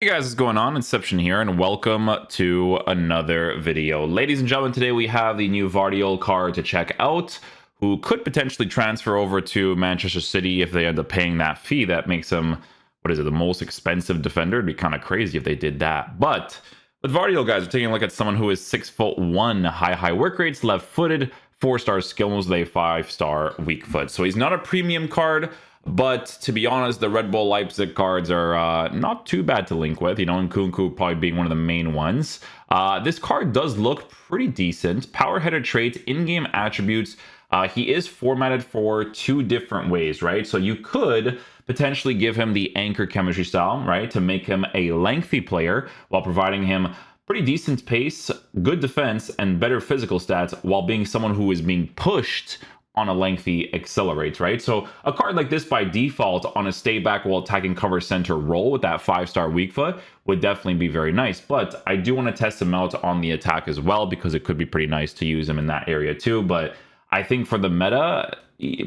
Hey guys, what's going on? Inception here, and welcome to another video. Ladies and gentlemen, today we have the new GVARDIOL card to check out, who could potentially transfer over to Manchester City if they end up paying that fee. That makes him, what is it, the most expensive defender? It'd be kind of crazy if they did that. But with GVARDIOL, guys, we're taking a look at someone who is 6'1", high work rates, left-footed, 4-star skill moves, with a 5-star weak foot. So he's not a premium card. But to be honest, the Red Bull Leipzig cards are not too bad to link with, and Kunku probably being one of the main ones. This card does look pretty decent. Power header trait, in-game attributes. He is formatted for two different ways, right? So you could potentially give him the anchor chemistry style, right, to make him a lengthy player while providing him pretty decent pace, good defense, and better physical stats while being someone who is being pushed on a lengthy accelerate, right? So a card like this by default on a stay back while attacking cover center role with that 5-star weak foot would definitely be very nice. But I do want to test him out on the attack as well because it could be pretty nice to use him in that area too. But I think for the meta,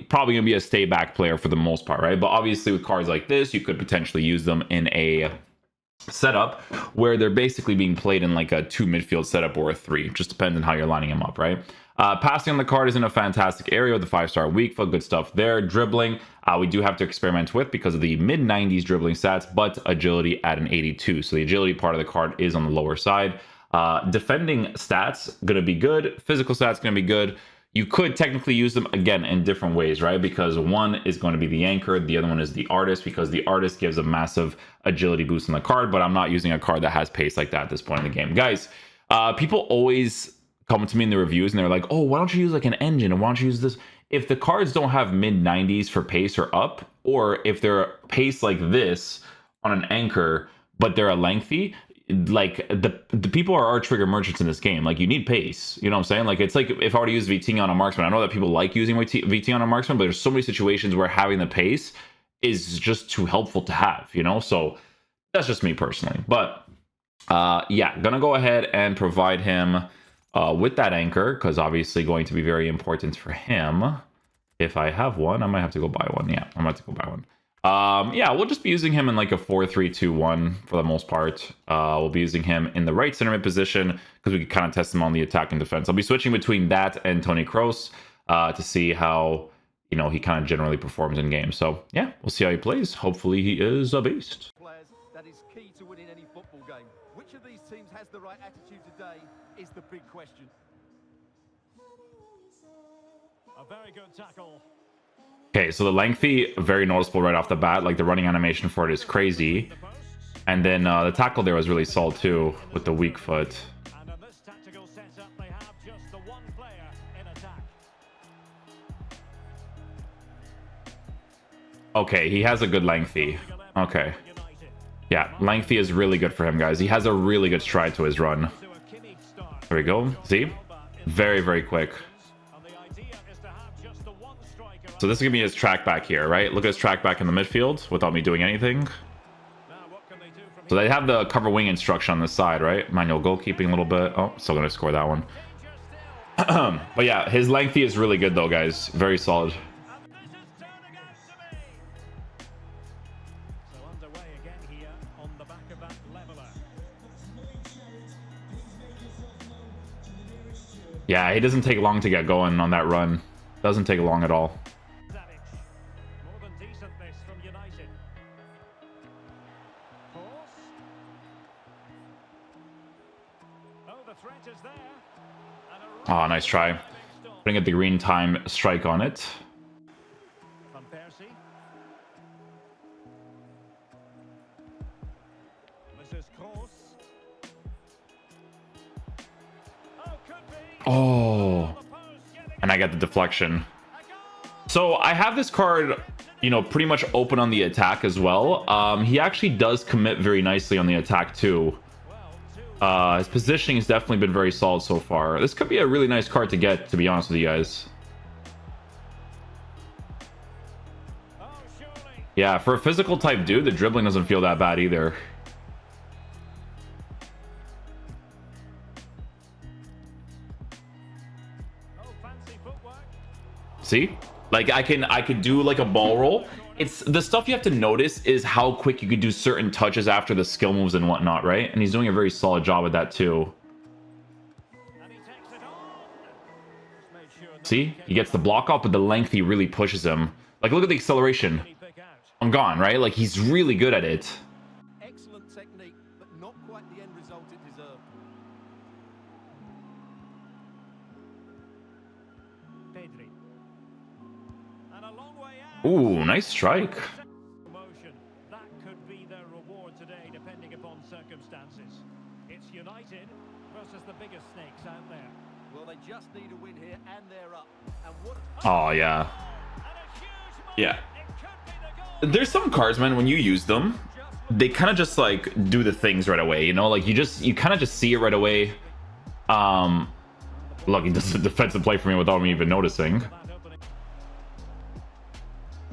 probably gonna be a stay back player for the most part, right? But obviously with cards like this, you could potentially use them in a setup where they're basically being played in like a 2 midfield setup or a 3. Just depends on how you're lining them up, right? Passing on the card is in a fantastic area with the 5-star weak foot, good stuff there. Dribbling, we do have to experiment with because of the mid-90s dribbling stats, but agility at an 82. So the agility part of the card is on the lower side. Defending stats, gonna be good. Physical stats, gonna be good. You could technically use them, again, in different ways, right? Because one is going to be the anchor, the other one is the artist, because the artist gives a massive agility boost on the card, but I'm not using a card that has pace like that at this point in the game. Guys, people always come to me in the reviews and they're like, oh, why don't you use like an engine, and why don't you use this? If the cards don't have mid-90s for pace or up, or if they're pace like this on an anchor, but they're a lengthy, like the people are trigger merchants in this game. Like, you need pace, you know what I'm saying? Like, it's like if I were to use VT on a marksman, I know that people like using VT on a marksman, but there's so many situations where having the pace is just too helpful to have, so that's just me personally. But yeah, gonna go ahead and provide him with that anchor, because obviously going to be very important for him. If I have one, I might have to go buy one. Yeah, I'm about to go buy one. Yeah, we'll just be using him in like a 4-3-2-1 for the most part. We'll be using him in the right center mid position because we can kind of test him on the attack and defense. I'll be switching between that and Toni Kroos to see how he kind of generally performs in game. So yeah, we'll see how he plays. Hopefully he is a beast. Players, that is key to winning any football game. Which of these teams has the right attitude today is the big question. A very good tackle. Okay, so the lengthy, very noticeable right off the bat. Like, the running animation for it is crazy. And then the tackle there was really solid too with the weak foot. And in this tactical setup, they have just the one player in attack. Okay, he has a good lengthy. Okay. Yeah, lengthy is really good for him, guys. He has a really good stride to his run. There we go. See? Very quick. So this is going to be his track back here, right? Look at his track back in the midfield without me doing anything. So they have the cover wing instruction on the side, right? Manual goalkeeping a little bit. Oh, still going to score that one. But yeah, his lengthy is really good though, guys. Very solid. Yeah, he doesn't take long to get going on that run. Doesn't take long at all. Oh, nice try. Putting at the green time strike on it. Oh, and I got the deflection. So I have this card, pretty much open on the attack as well. He actually does commit very nicely on the attack too. His positioning has definitely been very solid so far. This could be a really nice card to get, to be honest with you guys. Yeah, for a physical type dude, the dribbling doesn't feel that bad either. See? Like, I could do like a ball roll It's the stuff you have to notice is how quick you can do certain touches after the skill moves and whatnot, right? And he's doing a very solid job with that too. And he takes it on. Just made sure not See, to he gets the block off, but the length he really pushes him. Like, look at the acceleration. get pick out. I'm gone, right? Like, he's really good at it. Excellent technique, but not quite the end result it deserved. Pedri. And a long way out. Ooh, nice strike. Promotion. That could be their reward today, depending upon circumstances. It's United versus the biggest snakes out there. Well, they just need a win here, and they're up. And what? Oh, yeah. And a huge moment. Yeah. It could be the goal. There's some cards, man, when you use them, they kind of just, like, do the things right away, you know? Like, you kind of just see it right away. Look, he does a defensive play for me without me even noticing. That opening.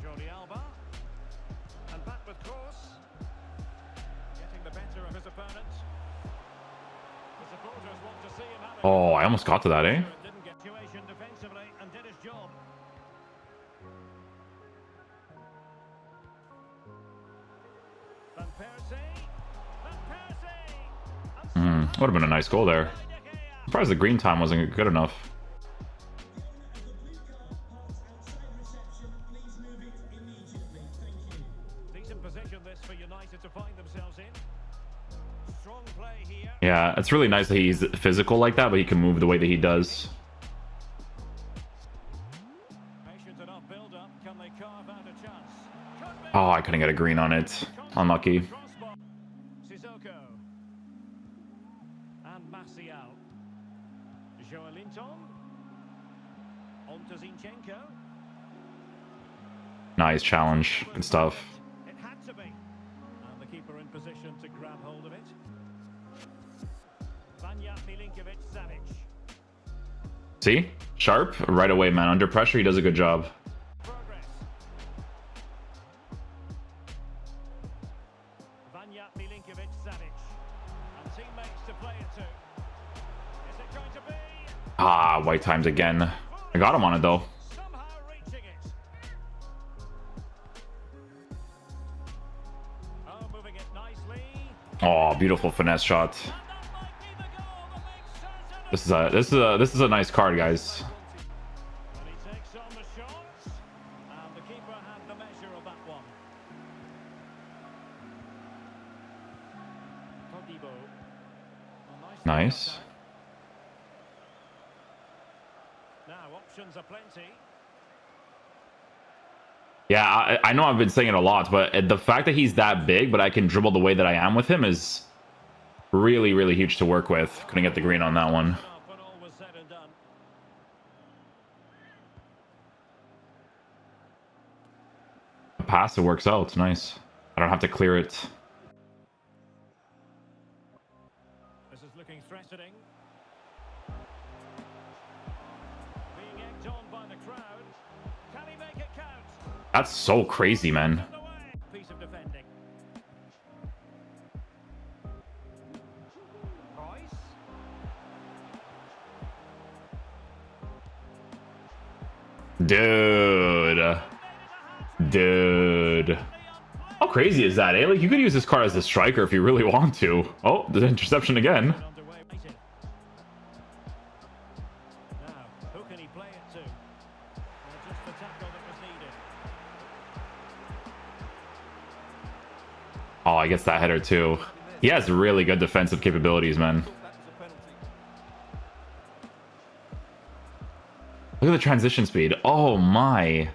Jordi Alba. And back with cross. Getting the better of his opponent. The supporters want to see him have a Oh, I almost got to that, eh? didn't get situation defensively and did his job. Van Persie. Van Persie. Would have been a nice goal there. Surprised the green time wasn't good enough. Decent position this for United to find themselves in. Strong play here. Yeah, it's really nice that he's physical like that, but he can move the way that he does. Patient enough build-up. Can they carve out a chance? Could be. Oh, I couldn't get a green on it. Unlucky. Crossbar. Sissoko. And Martial. Joelinton. On to Zinchenko. Nice challenge. Good stuff. It had to be. And the keeper in position to grab hold of it. Vanja Milinkovic-Savic. See? Sharp. Right away, man. Under pressure, he does a good job. Progress. Vanja Milinkovic-Savic. And teammates to play it to. Is it going to be? Ah, white times again. I got him on it, though. Somehow reaching it. Oh, moving it nicely. Oh, beautiful finesse shot. And that might be the goal that makes certain. This is a nice card, guys. And he takes on the shots. And the keeper had the measure of that one. Todibo. A Nice. attack. Now options are plenty. Yeah, I know I've been saying it a lot, but the fact that he's that big, but I can dribble the way that I am with him is really, really huge to work with. Couldn't get the green on that one. When all was said and done. The pass, it works out. It's nice. I don't have to clear it. This is looking threatening. Being egged on by the crowd. Can he make it count? That's so crazy, man. On the way. Piece of defending. Royce. Dude. Dude. How crazy is that, eh? Like, you could use this card as a striker if you really want to. Oh, the interception again. Underway. Now, who can he play it to? Well, just the tackle that was needed. Oh, I guess that header too. He has really good defensive capabilities, man. That was a penalty. Look at the transition speed. Oh my.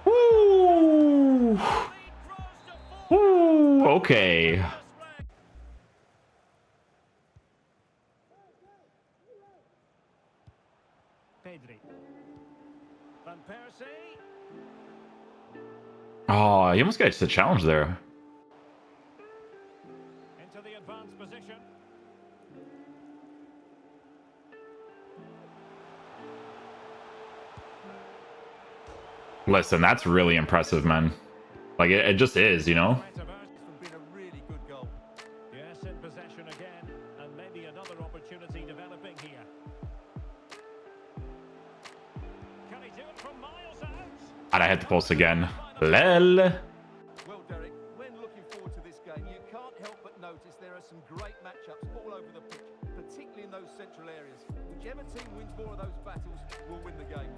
Woo! Woo! Okay. Pedri. Van Persie. Oh, he almost gets a challenge there. Into the advanced position. Listen, that's really impressive, man. Like, it just is, you know? It's been a really good goal. Yes, it I hit the post again. Lel. Well, Derek, when looking forward to this game, you can't help but notice there are some great matchups all over the pitch, particularly in those central areas. Whichever team wins more of those battles will win the game.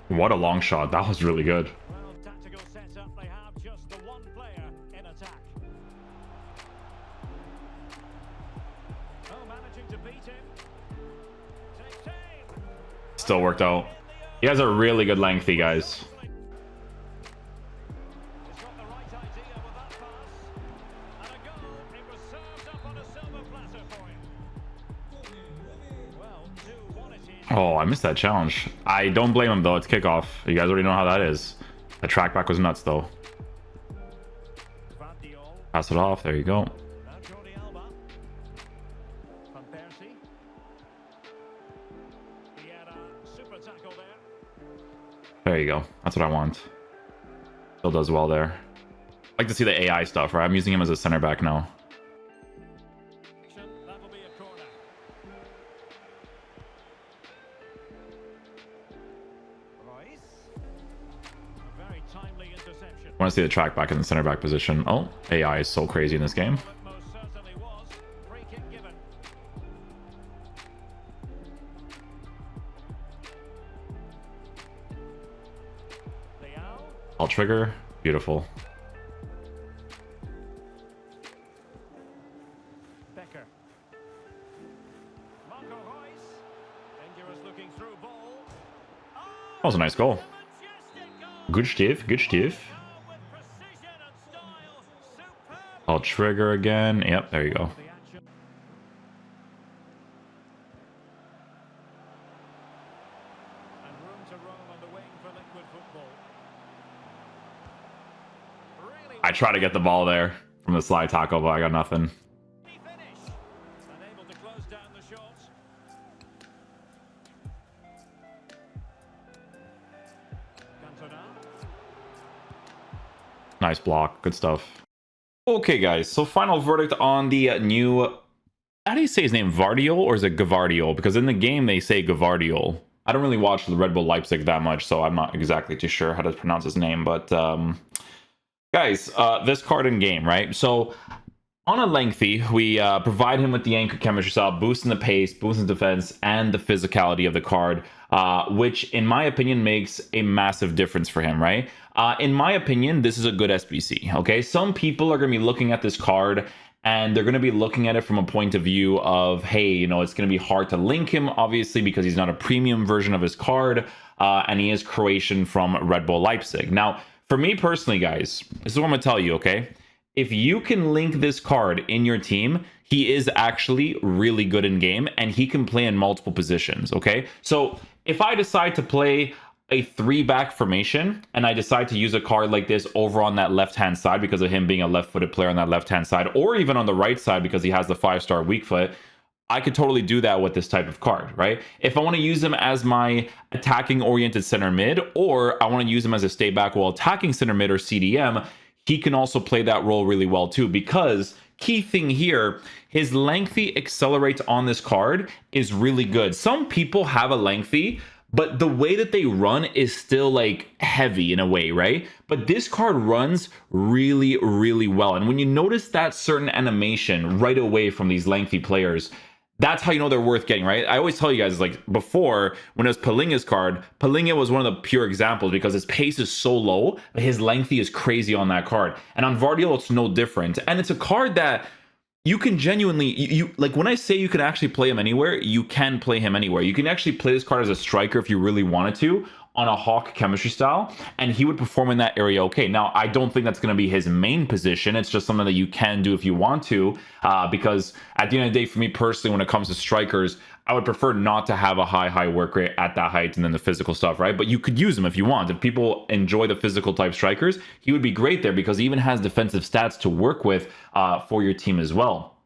What a long shot. That was really good. Well, tactical setup, they have just the one player in attack. Oh, managing to beat him. Takes aim. Still worked out. You guys are really good lengthy, guys. He's got the right idea with that pass. And a goal. It was served up on a silver platter for him. Well, 2-1 it is. Oh, I missed that challenge. I don't blame him, though. It's kickoff. You guys already know how that is. The track back was nuts, though. GVARDIOL. Pass it off. There you go. Now Jordi Alba. Van Persie. He had a super tackle there. There you go. That's what I want. Still does well there. I like to see the AI stuff, right? I'm using him as a center back now. That will be a corner. Royce. A very timely interception. I want to see the track back in the center back position. Oh, AI is so crazy in this game. It most certainly was. Free kick given. Leao. I'll trigger. Beautiful. Becker. Marco Royce. Dangerous looking through ball. That was a nice goal. Majestic goal. Good stiff. Good stiff. With precision and style. Superb. I'll trigger again. Yep, there you go. The action. And room to roam on the wing for liquid football. Really I try to get the ball there from the slide tackle, but I got nothing. finish. Unable to close down the shots. Cantona. Nice block. Good stuff. Okay, guys. So final verdict on the new... How do you say his name? GVARDIOL, or is it GVARDIOL? Because in the game, they say GVARDIOL. I don't really watch the Red Bull Leipzig that much, so I'm not exactly too sure how to pronounce his name. But, guys, this card in game, right? So, on a lengthy, we provide him with the anchor chemistry style, boosting the pace, boosting the defense, and the physicality of the card, which, in my opinion, makes a massive difference for him, right? In my opinion, this is a good SBC, okay? Some people are going to be looking at this card, and they're going to be looking at it from a point of view of, hey, you know, it's going to be hard to link him, obviously, because he's not a premium version of his card, and he is Croatian from Red Bull Leipzig. Now, for me personally, guys, this is what I'm going to tell you, okay? If you can link this card in your team, he is actually really good in game, and he can play in multiple positions, okay? So if I decide to play a 3-back formation, and I decide to use a card like this over on that left-hand side because of him being a left-footed player on that left-hand side, or even on the right side because he has the 5-star weak foot, I could totally do that with this type of card, right? If I want to use him as my attacking-oriented center mid, or I want to use him as a stay-back while attacking center mid or CDM, he can also play that role really well too, because key thing here, his lengthy accelerate on this card is really good. Some people have a lengthy, but the way that they run is still like heavy in a way, right? But this card runs really, really well. And when you notice that certain animation right away from these lengthy players, that's how you know they're worth getting, right? I always tell you guys, like before, when it was Palinga's card, Palinga was one of the pure examples because his pace is so low, but his lengthy is crazy on that card. And on GVARDIOL, it's no different. And it's a card that you can genuinely, you like when I say you can actually play him anywhere, you can play him anywhere. You can actually play this card as a striker if you really wanted to on a Hawk chemistry style, and he would perform in that area okay. Now, I don't think that's going to be his main position. It's just something that you can do if you want to, because at the end of the day, for me personally, when it comes to strikers, I would prefer not to have a high work rate at that height and then the physical stuff, right? But you could use him if you want. If people enjoy the physical type strikers, he would be great there because he even has defensive stats to work with for your team as well.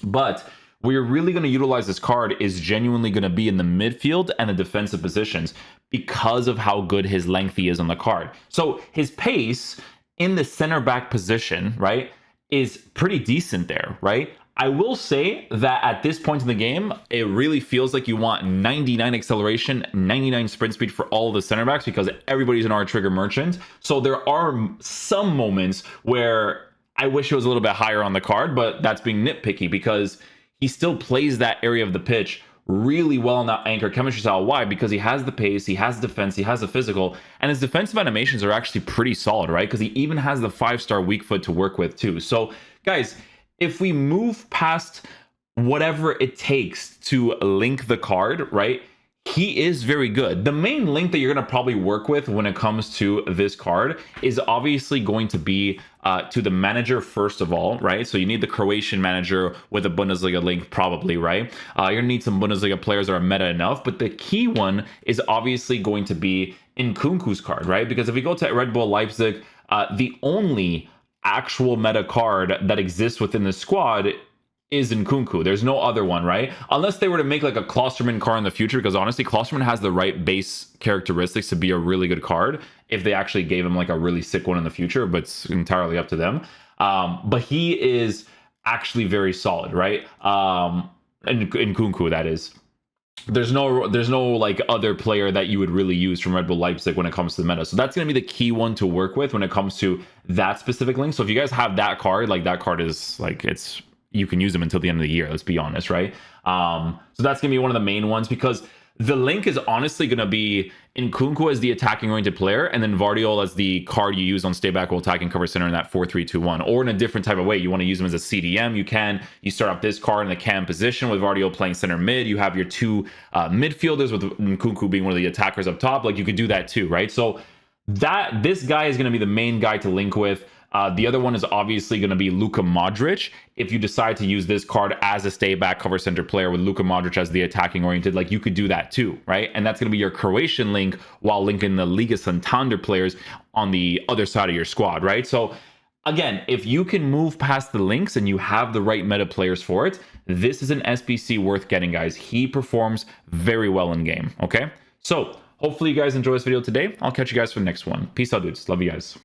But where you're really going to utilize this card is genuinely going to be in the midfield and the defensive positions because of how good his lengthy is on the card. So his pace in the center back position, right, is pretty decent there, right? I will say that at this point in the game, it really feels like you want 99 acceleration, 99 sprint speed for all the center backs because everybody's an R-trigger merchant. So there are some moments where I wish it was a little bit higher on the card, but that's being nitpicky because he still plays that area of the pitch really well in that anchor chemistry style. Why? Because he has the pace, he has defense, he has the physical, and his defensive animations are actually pretty solid, right? Because he even has the 5-star weak foot to work with too. So guys, if we move past whatever it takes to link the card, right, he is very good. The main link that you're going to probably work with when it comes to this card is obviously going to be to the manager first of all, right? So you need the Croatian manager with a Bundesliga link probably, right? You're going to need some Bundesliga players that are meta enough, but the key one is obviously going to be Nkunku's card, right? Because if we go to Red Bull Leipzig, the only actual meta card that exists within the squad is Nkunku. There's no other one, right? Unless they were to make like a Klosterman card in the future, because honestly, Klosterman has the right base characteristics to be a really good card if they actually gave him like a really sick one in the future, but it's entirely up to them. But he is actually very solid, right? And Nkunku, that is. There's no like other player that you would really use from Red Bull Leipzig when it comes to the meta. So that's going to be the key one to work with when it comes to that specific link. So if you guys have that card, like that card is like, it's, you can use them until the end of the year, let's be honest, right? So that's gonna be one of the main ones because the link is honestly gonna be Nkunku as the attacking oriented player and then GVARDIOL as the card you use on stay back while attacking cover center in that 4-3-2-1, or in a different type of way. You want to use him as a CDM, you start off this card in the cam position with GVARDIOL playing center mid. You have your two midfielders with Nkunku being one of the attackers up top. Like you could do that too, right? So this guy is going to be the main guy to link with. The other one is obviously going to be Luka Modric. If you decide to use this card as a stay back cover center player with Luka Modric as the attacking oriented, like you could do that too, right? And that's going to be your Croatian link while linking the Liga Santander players on the other side of your squad, right? So again, if you can move past the links and you have the right meta players for it, this is an SBC worth getting, guys. He performs very well in game, okay? So hopefully you guys enjoy this video today. I'll catch you guys for the next one. Peace out, dudes. Love you guys.